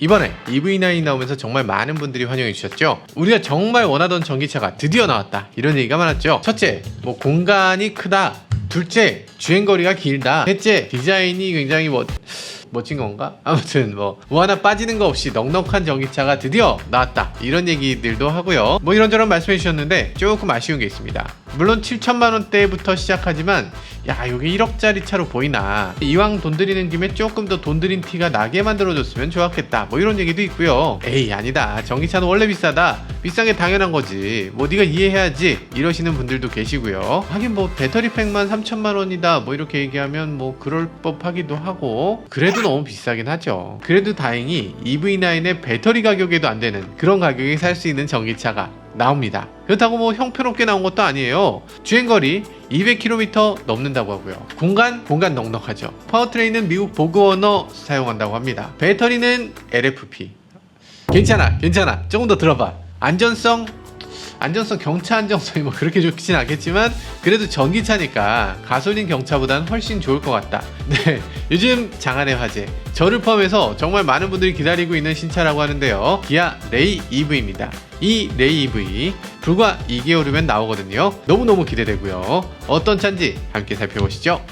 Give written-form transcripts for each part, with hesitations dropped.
이번에 EV9이 나오면서 정말 많은 분들이 환영해 주셨죠. 우리가 정말 원하던 전기차가 드디어 나왔다, 이런 얘기가 많았죠. 첫째, 공간이 크다. 둘째, 주행거리가 길다. 셋째, 디자인이 굉장히 멋진 건가? 아무튼 하나 빠지는 거 없이 넉넉한 전기차가 드디어 나왔다, 이런 얘기들도 하고요. 이런저런 말씀해 주셨는데 조금 아쉬운 게 있습니다. 물론 7천만 원대부터 시작하지만 야, 이게 1억짜리 차로 보이나, 이왕 돈 들이는 김에 조금 더 돈 들인 티가 나게 만들어줬으면 좋았겠다, 이런 얘기도 있고요. 에이, 아니다, 전기차는 원래 비싸다, 비싼 게 당연한 거지, 네가 이해해야지, 이러시는 분들도 계시고요. 하긴 배터리팩만 3천만 원이다 이렇게 얘기하면 그럴 법하기도 하고, 그래도 너무 비싸긴 하죠. 그래도 다행히 EV9의 배터리 가격에도 안 되는 그런 가격에 살 수 있는 전기차가 나옵니다. 그렇다고 형편없게 나온 것도 아니에요. 주행거리 200km 넘는다고 하고요. 공간 넉넉하죠. 파워트레인은 미국 보그워너 사용한다고 합니다. 배터리는 LFP. 괜찮아, 조금 더 들어봐. 안전성, 경차 안정성이 그렇게 좋진 않겠지만 그래도 전기차니까 가솔린 경차보다는 훨씬 좋을 것 같다. 네, 요즘 장안의 화제, 저를 포함해서 정말 많은 분들이 기다리고 있는 신차라고 하는데요. 기아 레이 EV입니다. 이 레이 EV 불과 2개월 후면 나오거든요. 너무너무 기대되고요. 어떤 차인지 함께 살펴보시죠.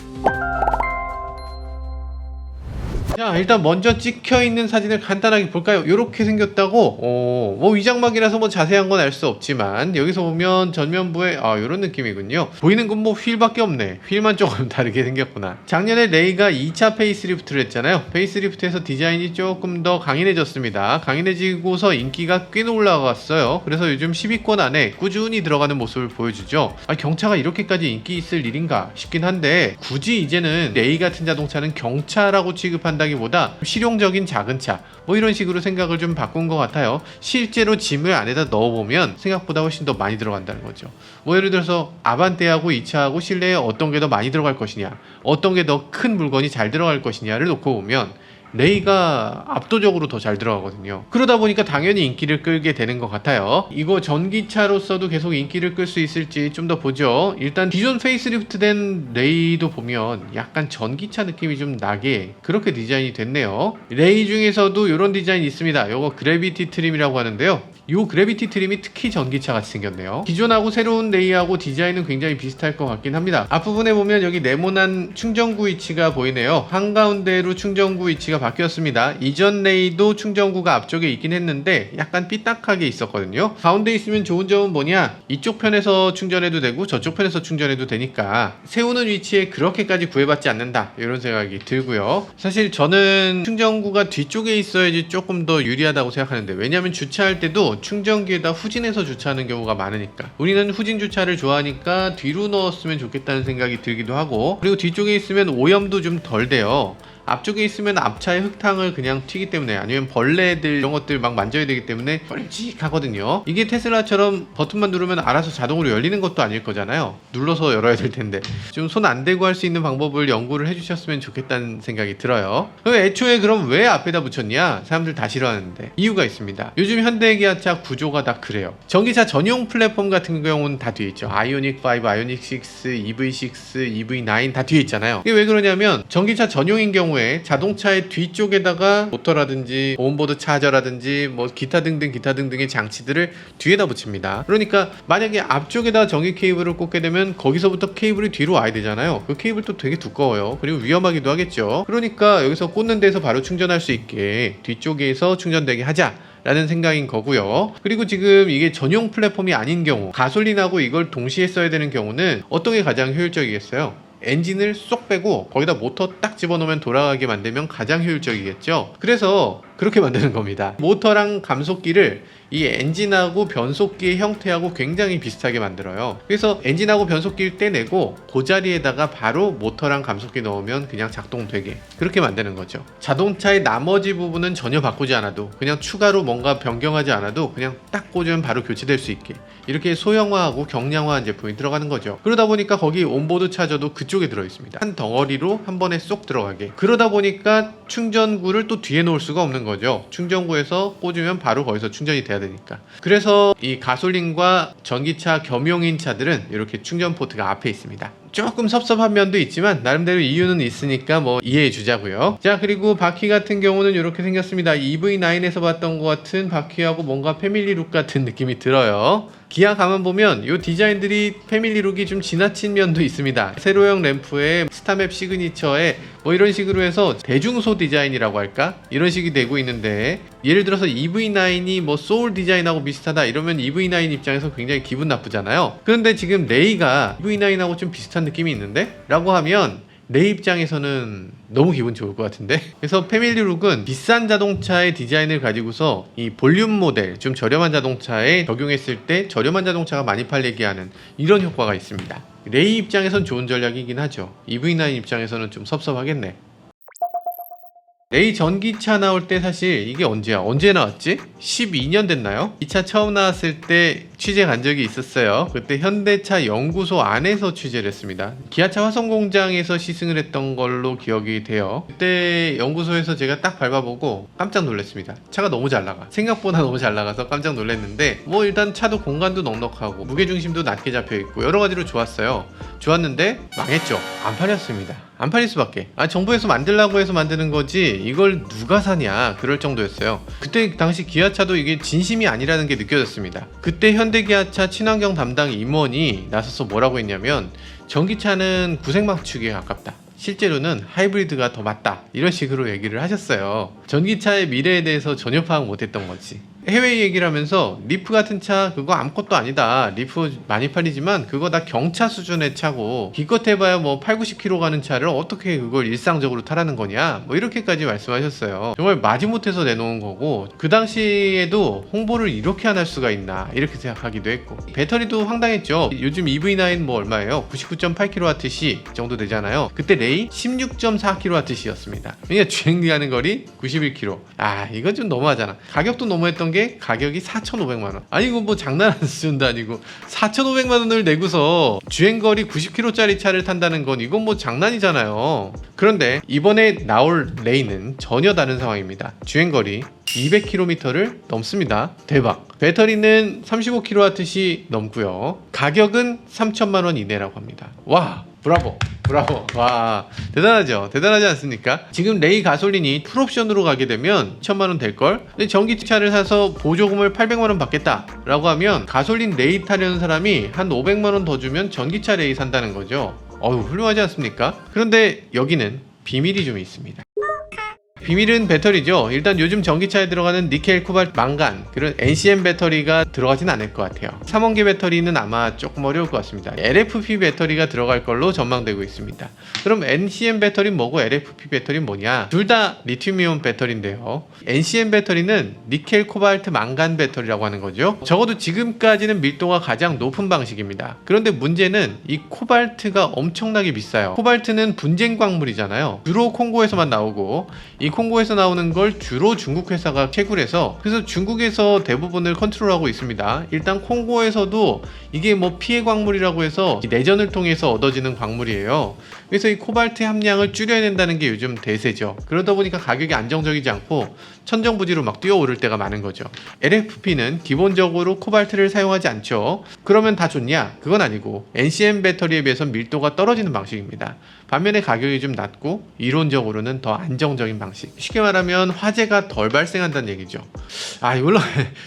자, 일단 먼저 찍혀있는 사진을 간단하게 볼까요? 이렇게 생겼다고. 위장막이라서 자세한 건 알 수 없지만 여기서 보면 전면부에 이런 느낌이군요. 보이는 건 휠밖에 없네. 휠만 조금 다르게 생겼구나. 작년에 레이가 2차 페이스리프트를 했잖아요. 페이스리프트에서 디자인이 조금 더 강인해졌습니다. 강인해지고서 인기가 꽤 올라갔어요. 그래서 요즘 10위권 안에 꾸준히 들어가는 모습을 보여주죠. 경차가 이렇게까지 인기 있을 일인가 싶긴 한데, 굳이 이제는 레이 같은 자동차는 경차라고 취급한다 보다 실용적인 작은 차 이런 식으로 생각을 좀 바꾼 것 같아요. 실제로 짐을 안에다 넣어보면 생각보다 훨씬 더 많이 들어간다는 거죠. 예를 들어서 아반떼하고 이 차하고 실내에 어떤 게 더 많이 들어갈 것이냐, 어떤 게 더 큰 물건이 잘 들어갈 것이냐를 놓고 보면 레이가 압도적으로 더 잘 들어가거든요. 그러다 보니까 당연히 인기를 끌게 되는 것 같아요. 이거 전기차로서도 계속 인기를 끌 수 있을지 좀 더 보죠. 일단 기존 페이스리프트 된 레이도 보면 약간 전기차 느낌이 좀 나게 그렇게 디자인이 됐네요. 레이 중에서도 이런 디자인이 있습니다. 이거 그래비티 트림이라고 하는데요. 이 그래비티 트림이 특히 전기차 같이 생겼네요. 기존하고 새로운 레이하고 디자인은 굉장히 비슷할 것 같긴 합니다. 앞부분에 보면 여기 네모난 충전구 위치가 보이네요. 한가운데로 충전구 위치가 바뀌었습니다. 이전 레이도 충전구가 앞쪽에 있긴 했는데 약간 삐딱하게 있었거든요. 가운데 있으면 좋은 점은 뭐냐, 이쪽 편에서 충전해도 되고 저쪽 편에서 충전해도 되니까 세우는 위치에 그렇게까지 구애받지 않는다, 이런 생각이 들고요. 사실 저는 충전구가 뒤쪽에 있어야지 조금 더 유리하다고 생각하는데, 왜냐하면 주차할 때도 충전기에다 후진해서 주차하는 경우가 많으니까, 우리는 후진 주차를 좋아하니까 뒤로 넣었으면 좋겠다는 생각이 들기도 하고, 그리고 뒤쪽에 있으면 오염도 좀 덜 돼요. 앞쪽에 있으면 앞차의 흙탕을 그냥 튀기 때문에, 아니면 벌레들 이런 것들 막 만져야 되기 때문에 뻘찍하거든요. 이게 테슬라처럼 버튼만 누르면 알아서 자동으로 열리는 것도 아닐 거잖아요. 눌러서 열어야 될 텐데 좀 손 안 대고 할 수 있는 방법을 연구를 해주셨으면 좋겠다는 생각이 들어요. 그럼 애초에 그럼 왜 앞에다 붙였냐? 사람들 다 싫어하는데 이유가 있습니다. 요즘 현대 기아차 구조가 다 그래요. 전기차 전용 플랫폼 같은 경우는 다 뒤에 있죠. 아이오닉 5, 아이오닉 6, EV6, EV9 다 뒤에 있잖아요. 이게 왜 그러냐면 전기차 전용인 경우에 자동차의 뒤쪽에다가 모터라든지 온보드 차저라든지 기타 등등의 장치들을 뒤에다 붙입니다. 그러니까 만약에 앞쪽에다 전기 케이블을 꽂게 되면 거기서부터 케이블이 뒤로 와야 되잖아요. 그 케이블도 되게 두꺼워요. 그리고 위험하기도 하겠죠. 그러니까 여기서 꽂는 데서 바로 충전할 수 있게 뒤쪽에서 충전되게 하자 라는 생각인 거고요. 그리고 지금 이게 전용 플랫폼이 아닌 경우, 가솔린하고 이걸 동시에 써야 되는 경우는 어떤 게 가장 효율적이겠어요? 엔진을 쏙 빼고 거기다 모터 딱 집어넣으면 돌아가게 만들면 가장 효율적이겠죠. 그래서 그렇게 만드는 겁니다. 모터랑 감속기를 이 엔진하고 변속기의 형태하고 굉장히 비슷하게 만들어요. 그래서 엔진하고 변속기를 떼내고 그 자리에다가 바로 모터랑 감속기 넣으면 그냥 작동되게 그렇게 만드는 거죠. 자동차의 나머지 부분은 전혀 바꾸지 않아도, 그냥 추가로 뭔가 변경하지 않아도 그냥 딱 꽂으면 바로 교체될 수 있게 이렇게 소형화하고 경량화한 제품이 들어가는 거죠. 그러다 보니까 거기 온보드 차저도 그쪽에 들어있습니다. 한 덩어리로 한 번에 쏙 들어가게. 그러다 보니까 충전구를 또 뒤에 놓을 수가 없는 거죠. 충전구에서 꽂으면 바로 거기서 충전이 돼야 되니까. 그래서 이 가솔린과 전기차 겸용인 차들은 이렇게 충전 포트가 앞에 있습니다. 조금 섭섭한 면도 있지만 나름대로 이유는 있으니까 뭐 이해해 주자고요. 자, 그리고 바퀴 같은 경우는 이렇게 생겼습니다. EV9에서 봤던 것 같은 바퀴하고 뭔가 패밀리룩 같은 느낌이 들어요. 기아 가만 보면 이 디자인들이 패밀리룩이 좀 지나친 면도 있습니다. 세로형 램프에 스타맵 시그니처에 뭐 이런 식으로 해서 대중소 디자인이라고 할까? 이런 식이 되고 있는데, 예를 들어서 EV9이 뭐 소울 디자인하고 비슷하다 이러면 EV9 입장에서 굉장히 기분 나쁘잖아요. 그런데 지금 레이가 EV9하고 좀 비슷한 느낌이 있는데? 라고 하면 내 입장에서는 너무 기분 좋을 것 같은데. 그래서 패밀리룩은 비싼 자동차의 디자인을 가지고서 이 볼륨 모델, 좀 저렴한 자동차에 적용했을 때 저렴한 자동차가 많이 팔리게 하는 이런 효과가 있습니다. 레이 입장에선 좋은 전략이긴 하죠. EV9 입장에서는 좀 섭섭하겠네. 레이 전기차 나올 때 사실 이게 언제 나왔지? 12년 됐나요? 이 차 처음 나왔을 때 취재 간 적이 있었어요. 그때 현대차 연구소 안에서 취재를 했습니다. 기아차 화성공장에서 시승을 했던 걸로 기억이 돼요. 그때 연구소에서 제가 딱 밟아보고 깜짝 놀랐습니다. 차가 너무 잘 나가. 생각보다 너무 잘 나가서 깜짝 놀랐는데, 뭐 일단 차도 공간도 넉넉하고 무게중심도 낮게 잡혀있고 여러가지로 좋았어요. 좋았는데 망했죠. 안 팔렸습니다. 안 팔릴 수밖에. 정부에서 만들라고 해서 만드는 거지 이걸 누가 사냐, 그럴 정도였어요. 그때 당시 기아차도 이게 진심이 아니라는 게 느껴졌습니다. 그때 현대기아차 친환경 담당 임원이 나서서 뭐라고 했냐면, 전기차는 구색맞추기에 가깝다, 실제로는 하이브리드가 더 맞다, 이런 식으로 얘기를 하셨어요. 전기차의 미래에 대해서 전혀 파악 못했던 거지. 해외 얘기를 하면서 리프 같은 차 그거 아무것도 아니다, 리프 많이 팔리지만 그거 다 경차 수준의 차고 기껏 해봐야 뭐 8, 90km 가는 차를 어떻게 그걸 일상적으로 타라는 거냐, 뭐 이렇게까지 말씀하셨어요. 정말 마지못해서 내놓은 거고, 그 당시에도 홍보를 이렇게 안 할 수가 있나 이렇게 생각하기도 했고, 배터리도 황당했죠. 요즘 EV9 뭐 얼마예요? 99.8kWh 정도 되잖아요. 그때 레이 16.4kWh였습니다. 그러니까 주행하는 거리 91km. 이건 좀 너무하잖아. 가격도 너무했던 게 가격이 4,500만원. 아니 이거 뭐 장난하는 수준도 아니고 4,500만원을 내고서 주행거리 90km짜리 차를 탄다는 건 이건 뭐 장난이잖아요. 그런데 이번에 나올 레이는 전혀 다른 상황입니다. 주행거리 200km를 넘습니다. 대박. 배터리는 35kWh 넘고요. 가격은 3천만원 이내라고 합니다. 와, 브라보. 와, 대단하죠. 대단하지 않습니까? 지금 레이 가솔린이 풀옵션으로 가게 되면 1천만원 될걸? 근데 전기차를 사서 보조금을 800만원 받겠다 라고 하면 가솔린 레이 타려는 사람이 한 500만원 더 주면 전기차 레이 산다는 거죠. 훌륭하지 않습니까? 그런데 여기는 비밀이 좀 있습니다. 비밀은 배터리죠. 일단 요즘 전기차에 들어가는 니켈, 코발트, 망간, 그런 NCM 배터리가 들어가진 않을 것 같아요. 3원계 배터리는 아마 조금 어려울 것 같습니다. LFP 배터리가 들어갈 걸로 전망되고 있습니다. 그럼 NCM 배터리는 뭐고 LFP 배터리는 뭐냐? 둘 다 리튬이온 배터리인데요. NCM 배터리는 니켈, 코발트, 망간 배터리라고 하는 거죠. 적어도 지금까지는 밀도가 가장 높은 방식입니다. 그런데 문제는 이 코발트가 엄청나게 비싸요. 코발트는 분쟁 광물이잖아요. 주로 콩고에서만 나오고, 이 콩고에서 나오는 걸 주로 중국 회사가 채굴해서, 그래서 중국에서 대부분을 컨트롤하고 있습니다. 일단 콩고에서도 이게 뭐 피해 광물이라고 해서 내전을 통해서 얻어지는 광물이에요. 그래서 이 코발트 함량을 줄여낸다는 게 요즘 대세죠. 그러다 보니까 가격이 안정적이지 않고 천정부지로 막 뛰어오를 때가 많은 거죠. LFP는 기본적으로 코발트를 사용하지 않죠. 그러면 다 좋냐? 그건 아니고 NCM 배터리에 비해서 밀도가 떨어지는 방식입니다. 반면에 가격이 좀 낮고 이론적으로는 더 안정적인 방식. 쉽게 말하면 화재가 덜 발생한다는 얘기죠.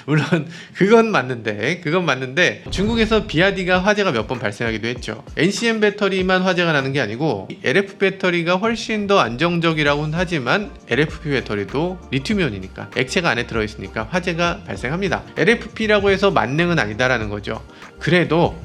물론 그건 맞는데 중국에서 비아디가 화재가 몇 번 발생하기도 했죠. NCM 배터리만 화재가 나는 게 아니고 LFP 배터리가 훨씬 더 안정적이라고는 하지만 LFP 배터리도 리튬이온이니까 액체가 안에 들어있으니까 화재가 발생합니다. LFP라고 해서 만능은 아니다라는 거죠. 그래도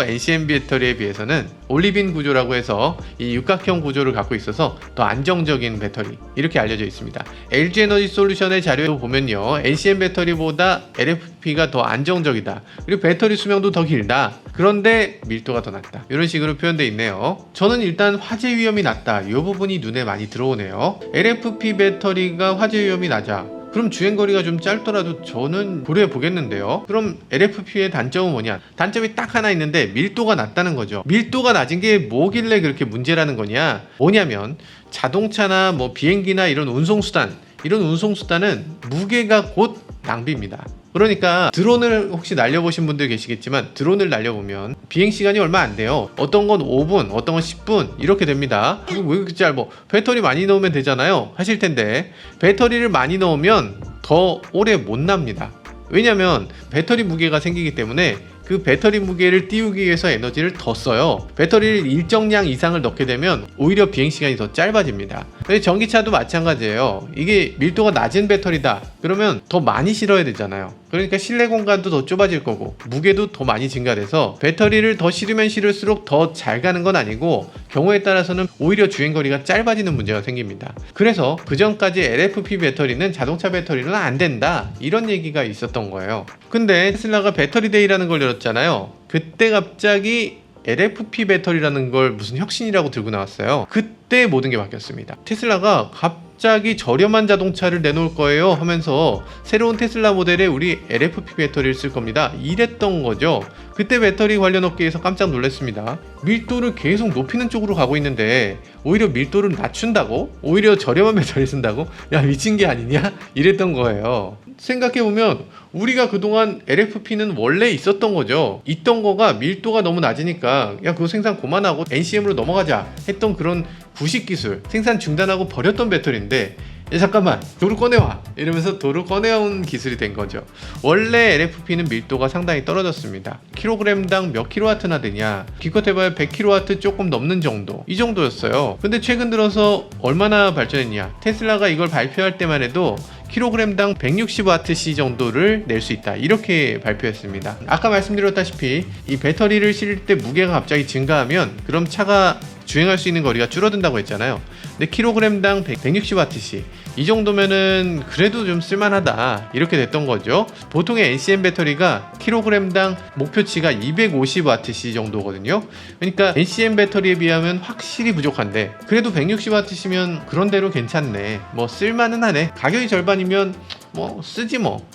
NCM 배터리에 비해서는 올리빈 구조라고 해서 이 육각형 구조를 갖고 있어서 더 안정적인 배터리, 이렇게 알려져 있습니다. LG에너지 솔루션의 자료에 보면요, NCM 배터리보다 LFP가 더 안정적이다, 그리고 배터리 수명도 더 길다, 그런데 밀도가 더 낮다, 이런 식으로 표현되어 있네요. 저는 일단 화재 위험이 낮다, 이 부분이 눈에 많이 들어오네요. LFP 배터리가 화재 위험이 낮아, 그럼 주행거리가 좀 짧더라도 저는 고려해 보겠는데요. 그럼 LFP의 단점은 뭐냐? 단점이 딱 하나 있는데 밀도가 낮다는 거죠. 밀도가 낮은 게 뭐길래 그렇게 문제라는 거냐? 뭐냐면 자동차나 뭐 비행기나 이런 운송수단, 이런 운송수단은 무게가 곧 낭비입니다. 그러니까 드론을 혹시 날려보신 분들 계시겠지만 드론을 날려보면 비행시간이 얼마 안 돼요. 어떤 건 5분, 어떤 건 10분 이렇게 됩니다. 왜 이렇게 짧아? 배터리 많이 넣으면 되잖아요 하실 텐데, 배터리를 많이 넣으면 더 오래 못 납니다. 왜냐면 배터리 무게가 생기기 때문에 그 배터리 무게를 띄우기 위해서 에너지를 더 써요. 배터리를 일정량 이상을 넣게 되면 오히려 비행시간이 더 짧아집니다. 근데 전기차도 마찬가지예요. 이게 밀도가 낮은 배터리다 그러면 더 많이 실어야 되잖아요. 그러니까 실내 공간도 더 좁아질 거고 무게도 더 많이 증가돼서 배터리를 더 실으면 실을수록 더 잘 가는 건 아니고 경우에 따라서는 오히려 주행거리가 짧아지는 문제가 생깁니다. 그래서 그전까지 LFP 배터리는 자동차 배터리는 안 된다 이런 얘기가 있었던 거예요. 근데 테슬라가 배터리 데이라는 걸 열었잖아요. 그때 갑자기 LFP 배터리라는 걸 무슨 혁신이라고 들고 나왔어요. 그때 모든 게 바뀌었습니다. 테슬라가 갑자기 저렴한 자동차를 내놓을 거예요 하면서 새로운 테슬라 모델에 우리 LFP 배터리를 쓸 겁니다 이랬던 거죠. 그때 배터리 관련 업계에서 깜짝 놀랐습니다. 밀도를 계속 높이는 쪽으로 가고 있는데 오히려 밀도를 낮춘다고? 오히려 저렴한 배터리 쓴다고? 야 미친 게 아니냐? 이랬던 거예요. 생각해보면 우리가 그동안 LFP는 원래 있었던 거죠. 있던 거가 밀도가 너무 낮으니까 야 그거 생산 그만하고 NCM으로 넘어가자 했던 그런 부식 기술, 생산 중단하고 버렸던 배터리인데 야 잠깐만 도로 꺼내와 이러면서 도로 꺼내온 기술이 된 거죠. 원래 LFP는 밀도가 상당히 떨어졌습니다. 킬로그램당 몇 킬로와트나 되냐, 기껏 해봐야 100킬로와트 조금 넘는 정도, 이 정도였어요. 근데 최근 들어서 얼마나 발전했냐, 테슬라가 이걸 발표할 때만 해도 킬로그램당 160와트시 정도를 낼 수 있다 이렇게 발표했습니다. 아까 말씀드렸다시피 이 배터리를 실을 때 무게가 갑자기 증가하면 그럼 차가 주행할 수 있는 거리가 줄어든다고 했잖아요. 근데 킬로그램당 160와트시 이 정도면은 그래도 좀 쓸만하다 이렇게 됐던 거죠. 보통의 NCM 배터리가 킬로그램당 목표치가 250와트시 정도거든요. 그러니까 NCM 배터리에 비하면 확실히 부족한데 그래도 160와트시면 그런대로 괜찮네, 뭐 쓸만은 하네, 가격이 절반이면 뭐 쓰지 뭐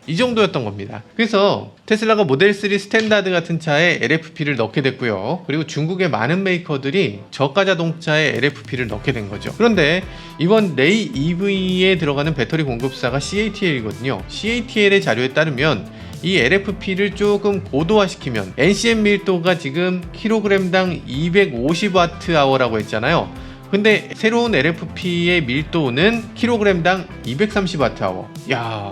이 정도였던 겁니다. 그래서 테슬라가 모델 3 스탠다드 같은 차에 LFP를 넣게 됐고요. 그리고 중국의 많은 메이커들이 저가 자동차에 LFP를 넣게 된 거죠. 그런데 이번 레이 EV에 들어가는 배터리 공급사가 CATL이거든요. CATL의 자료에 따르면 이 LFP를 조금 고도화시키면 NCM 밀도가 지금 킬로그램당 250Wh라고 했잖아요. 근데 새로운 LFP의 밀도는 킬로그램당 230Wh. 야,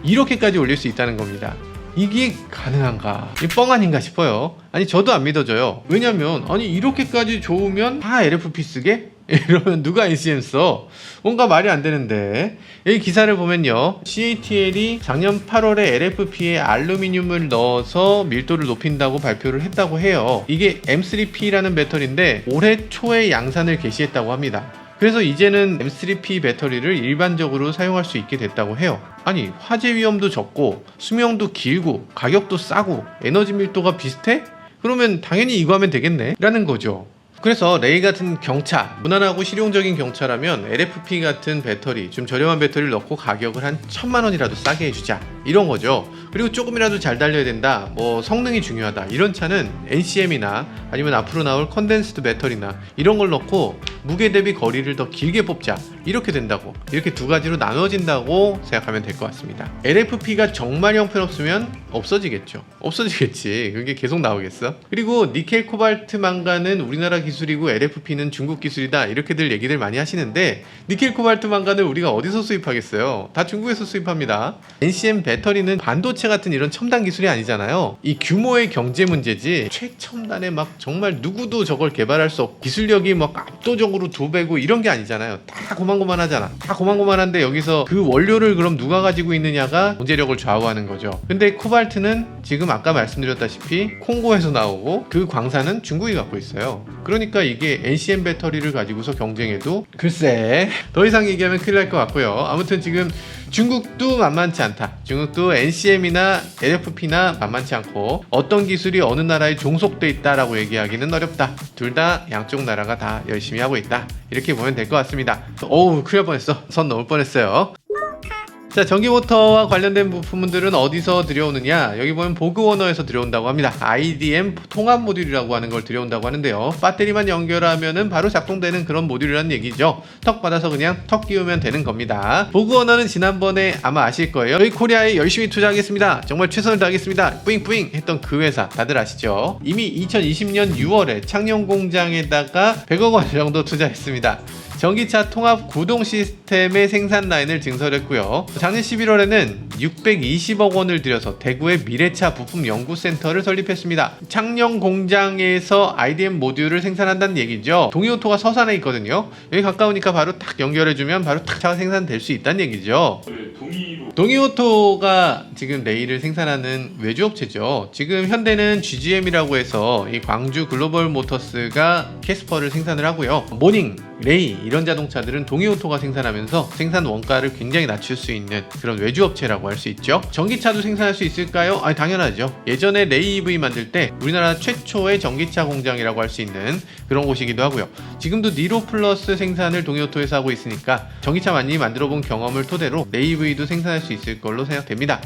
이렇게까지 올릴 수 있다는 겁니다. 이게 가능한가? 이 뻥 아닌가 싶어요. 아니 저도 안 믿어져요. 왜냐면 아니 이렇게까지 좋으면 다 LFP 쓰게? 이러면 누가 NCM 써? 뭔가 말이 안 되는데. 이 기사를 보면요, CATL이 작년 8월에 LFP에 알루미늄을 넣어서 밀도를 높인다고 발표를 했다고 해요. 이게 M3P라는 배터리인데 올해 초에 양산을 개시했다고 합니다. 그래서 이제는 M3P 배터리를 일반적으로 사용할 수 있게 됐다고 해요. 아니 화재 위험도 적고 수명도 길고 가격도 싸고 에너지 밀도가 비슷해? 그러면 당연히 이거 하면 되겠네 라는 거죠. 그래서 레이 같은 경차, 무난하고 실용적인 경차라면 LFP 같은 배터리, 좀 저렴한 배터리를 넣고 가격을 한 1000만원이라도 싸게 해주자 이런 거죠. 그리고 조금이라도 잘 달려야 된다, 뭐 성능이 중요하다, 이런 차는 NCM이나 아니면 앞으로 나올 컨덴스드 배터리나 이런 걸 넣고 무게 대비 거리를 더 길게 뽑자 이렇게 된다고, 이렇게 두 가지로 나눠진다고 생각하면 될 것 같습니다. LFP가 정말 형편없으면 없어지겠죠. 없어지겠지. 그게 계속 나오겠어? 그리고 니켈 코발트 망간은 우리나라 기술이고 LFP는 중국 기술이다 이렇게들 얘기들 많이 하시는데 니켈 코발트 망간을 우리가 어디서 수입하겠어요? 다 중국에서 수입합니다. NCM 배터리는 반도체 같은 이런 첨단 기술이 아니잖아요. 이 규모의 경제 문제지 최첨단의 막 정말 누구도 저걸 개발할 수 없고 기술력이 막 압도적으로 2배고 이런 게 아니잖아요. 다 고만고만하잖아. 다 고만고만한데 여기서 그 원료를 그럼 누가 가지고 있느냐가 경제력을 좌우하는 거죠. 근데 코발트는 지금 아까 말씀드렸다시피 콩고에서 나오고 그 광산은 중국이 갖고 있어요. 그러니까 이게 NCM 배터리를 가지고서 경쟁해도 글쎄 더 이상 얘기하면 큰일 날 것 같고요. 아무튼 지금 중국도 만만치 않다. 중국도 NCM이나 LFP나 만만치 않고 어떤 기술이 어느 나라에 종속돼 있다라고 얘기하기는 어렵다. 둘 다 양쪽 나라가 다 열심히 하고 있다. 이렇게 보면 될 것 같습니다. 어우 큰일 날 뻔했어. 선 넘을 뻔했어요. 자, 전기 모터와 관련된 부품들은 어디서 들여오느냐? 여기 보면 보그워너에서 들여온다고 합니다. IDM 통합 모듈이라고 하는 걸 들여온다고 하는데요. 배터리만 연결하면은 바로 작동되는 그런 모듈이라는 얘기죠. 턱 받아서 그냥 턱 끼우면 되는 겁니다. 보그워너는 지난번에 아마 아실 거예요. 저희 코리아에 열심히 투자하겠습니다. 정말 최선을 다하겠습니다. 뿌잉뿌잉 했던 그 회사 다들 아시죠? 이미 2020년 6월에 창녕 공장에다가 100억 원 정도 투자했습니다. 전기차 통합 구동 시스템의 생산 라인을 증설했고요. 작년 11월에는 620억 원을 들여서 대구의 미래차 부품 연구센터를 설립했습니다. 창녕 공장에서 IDM 모듈을 생산한다는 얘기죠. 동이오토가 서산에 있거든요. 여기 가까우니까 바로 탁 연결해주면 바로 탁 차가 생산될 수 있다는 얘기죠. 동이오토가 지금 레일을 생산하는 외주업체죠. 지금 현대는 GGM이라고 해서 이 광주 글로벌 모터스가 캐스퍼를 생산을 하고요. 모닝, 레이 이런 자동차들은 동이오토가 생산하면서 생산 원가를 굉장히 낮출 수 있는 그런 외주업체라고 할 수 있죠. 전기차도 생산할 수 있을까요? 아니, 당연하죠. 예전에 레이 EV 만들 때 우리나라 최초의 전기차 공장이라고 할 수 있는 그런 곳이기도 하고요. 지금도 니로 플러스 생산을 동이오토에서 하고 있으니까 전기차 많이 만들어 본 경험을 토대로 레이 EV도 생산할 수 있을 걸로 생각됩니다.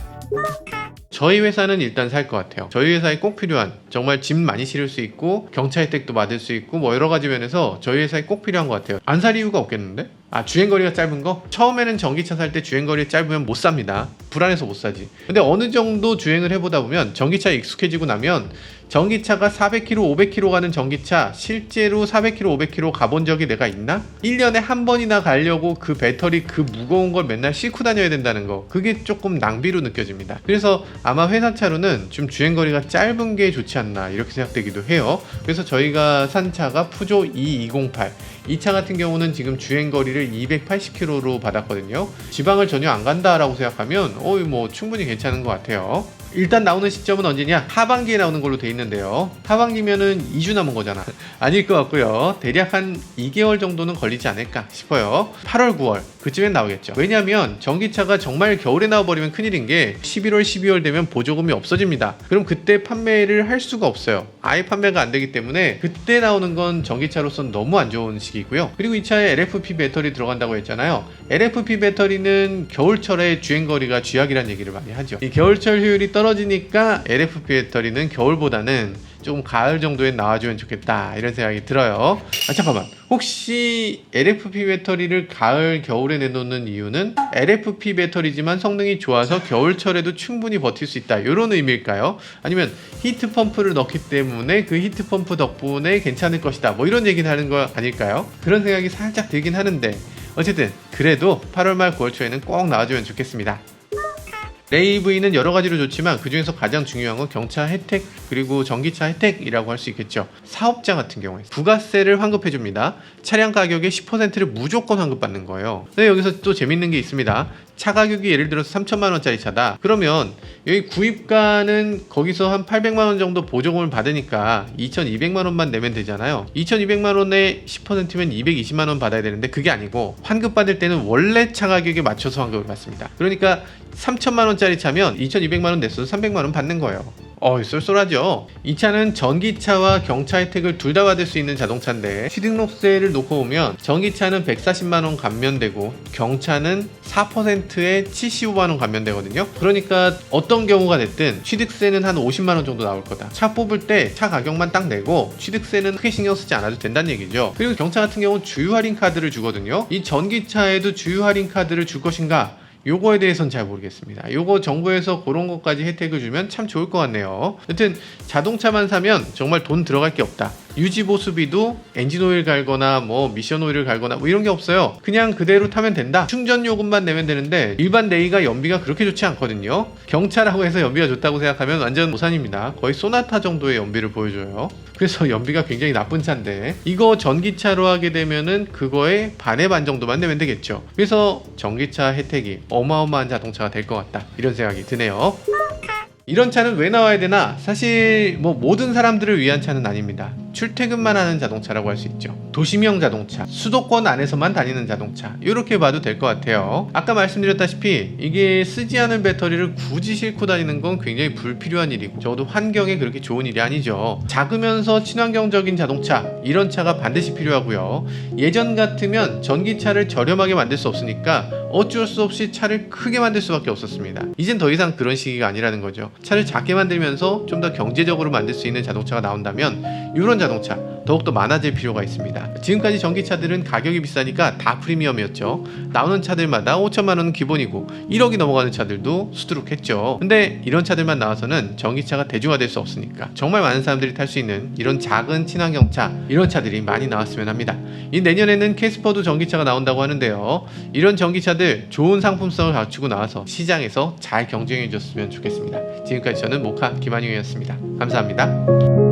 저희 회사는 일단 살 것 같아요. 저희 회사에 꼭 필요한, 정말 짐 많이 실을 수 있고 경차 혜택도 받을 수 있고 뭐 여러 가지 면에서 저희 회사에 꼭 필요한 것 같아요. 안 살 이유가 없겠는데? 아, 주행거리가 짧은 거? 처음에는 전기차 살 때 주행거리 짧으면 못 삽니다. 불안해서 못 사지. 근데 어느 정도 주행을 해보다 보면 전기차에 익숙해지고 나면 전기차가 400km, 500km 가는 전기차 실제로 400km, 500km 가본 적이 내가 있나? 1년에 한 번이나 가려고 그 배터리 그 무거운 걸 맨날 싣고 다녀야 된다는 거, 그게 조금 낭비로 느껴집니다. 그래서 아마 회사 차로는 좀 주행거리가 짧은 게 좋지 않나 이렇게 생각되기도 해요. 그래서 저희가 산 차가 푸조 E208, 이 차 같은 경우는 지금 주행거리를 280km로 받았거든요. 지방을 전혀 안 간다라고 생각하면 뭐 충분히 괜찮은 것 같아요. 일단 나오는 시점은 언제냐? 하반기에 나오는 걸로 돼 있는데요. 하반기면은 2주 남은 거잖아. 아닐 것 같고요. 대략 한 2개월 정도는 걸리지 않을까 싶어요. 8월, 9월 그쯤엔 나오겠죠. 왜냐면 전기차가 정말 겨울에 나와버리면 큰일인 게 11월, 12월 되면 보조금이 없어집니다. 그럼 그때 판매를 할 수가 없어요. 아예 판매가 안 되기 때문에 그때 나오는 건 전기차로서는 너무 안 좋은 시기고요. 그리고 이 차에 LFP 배터리 들어간다고 했잖아요. LFP 배터리는 겨울철에 주행거리가 쥐약이라는 얘기를 많이 하죠. 이 겨울철 효율이 떨어지니까 LFP 배터리는 겨울보다는 좀 가을 정도에 나와주면 좋겠다 이런 생각이 들어요. 아, 잠깐만, 혹시 LFP 배터리를 가을 겨울에 내놓는 이유는 LFP 배터리지만 성능이 좋아서 겨울철에도 충분히 버틸 수 있다 이런 의미일까요? 아니면 히트 펌프를 넣기 때문에 그 히트 펌프 덕분에 괜찮을 것이다 뭐 이런 얘기를 하는 거 아닐까요? 그런 생각이 살짝 들긴 하는데 어쨌든 그래도 8월 말 9월 초에는 꼭 나와주면 좋겠습니다. 레이 EV는 여러 가지로 좋지만 그 중에서 가장 중요한 건 경차 혜택 그리고 전기차 혜택이라고 할 수 있겠죠. 사업자 같은 경우에 부가세를 환급해 줍니다. 차량 가격의 10%를 무조건 환급받는 거예요. 근데 여기서 또 재밌는 게 있습니다. 차 가격이 예를 들어서 3천만 원짜리 차다. 그러면 여기 구입가는 거기서 한 800만 원 정도 보조금을 받으니까 2,200만 원만 내면 되잖아요. 2,200만 원에 10%면 220만 원 받아야 되는데 그게 아니고 환급받을 때는 원래 차 가격에 맞춰서 환급을 받습니다. 그러니까 3천만 원짜리 차면 2,200만 원 냈어도 300만 원 받는 거예요. 쏠쏠하죠. 이 차는 전기차와 경차 혜택을 둘 다 받을 수 있는 자동차인데 취득록세를 놓고 보면 전기차는 140만 원 감면되고 경차는 4%에 75만 원 감면되거든요. 그러니까 어떤 경우가 됐든 취득세는 한 50만 원 정도 나올 거다. 차 뽑을 때 차 가격만 딱 내고 취득세는 크게 신경 쓰지 않아도 된다는 얘기죠. 그리고 경차 같은 경우는 주유 할인 카드를 주거든요. 이 전기차에도 주유 할인 카드를 줄 것인가? 요거에 대해서는 잘 모르겠습니다. 요거 정부에서 그런 것까지 혜택을 주면 참 좋을 것 같네요. 여튼 자동차만 사면 정말 돈 들어갈 게 없다. 유지 보수비도 엔진 오일 갈거나 뭐 미션 오일을 갈거나 뭐 이런 게 없어요. 그냥 그대로 타면 된다. 충전 요금만 내면 되는데 일반 레이가 연비가 그렇게 좋지 않거든요. 경차라고 해서 연비가 좋다고 생각하면 완전 오산입니다. 거의 소나타 정도의 연비를 보여줘요. 그래서 연비가 굉장히 나쁜 차인데 이거 전기차로 하게 되면은 그거의 반의 반 정도만 내면 되겠죠. 그래서 전기차 혜택이 어마어마한 자동차가 될 것 같다 이런 생각이 드네요. 이런 차는 왜 나와야 되나? 사실 뭐 모든 사람들을 위한 차는 아닙니다. 출퇴근만 하는 자동차라고 할 수 있죠. 도시명 자동차, 수도권 안에서만 다니는 자동차, 이렇게 봐도 될 것 같아요. 아까 말씀드렸다시피 이게 쓰지 않은 배터리를 굳이 싣고 다니는 건 굉장히 불필요한 일이고 적어도 환경에 그렇게 좋은 일이 아니죠. 작으면서 친환경적인 자동차, 이런 차가 반드시 필요하고요. 예전 같으면 전기차를 저렴하게 만들 수 없으니까 어쩔 수 없이 차를 크게 만들 수밖에 없었습니다. 이젠 더 이상 그런 시기가 아니라는 거죠. 차를 작게 만들면서 좀 더 경제적으로 만들 수 있는 자동차가 나온다면 이런 자동차 더욱더 많아질 필요가 있습니다. 지금까지 전기차들은 가격이 비싸니까 다 프리미엄이었죠. 나오는 차들마다 5천만 원은 기본이고 1억이 넘어가는 차들도 수두룩했죠. 근데 이런 차들만 나와서는 전기차가 대중화될 수 없으니까 정말 많은 사람들이 탈 수 있는 이런 작은 친환경차, 이런 차들이 많이 나왔으면 합니다. 이 내년에는 캐스퍼도 전기차가 나온다고 하는데요. 이런 전기차들 좋은 상품성을 갖추고 나와서 시장에서 잘 경쟁해 줬으면 좋겠습니다. 지금까지 저는 모카 김한용이었습니다. 감사합니다.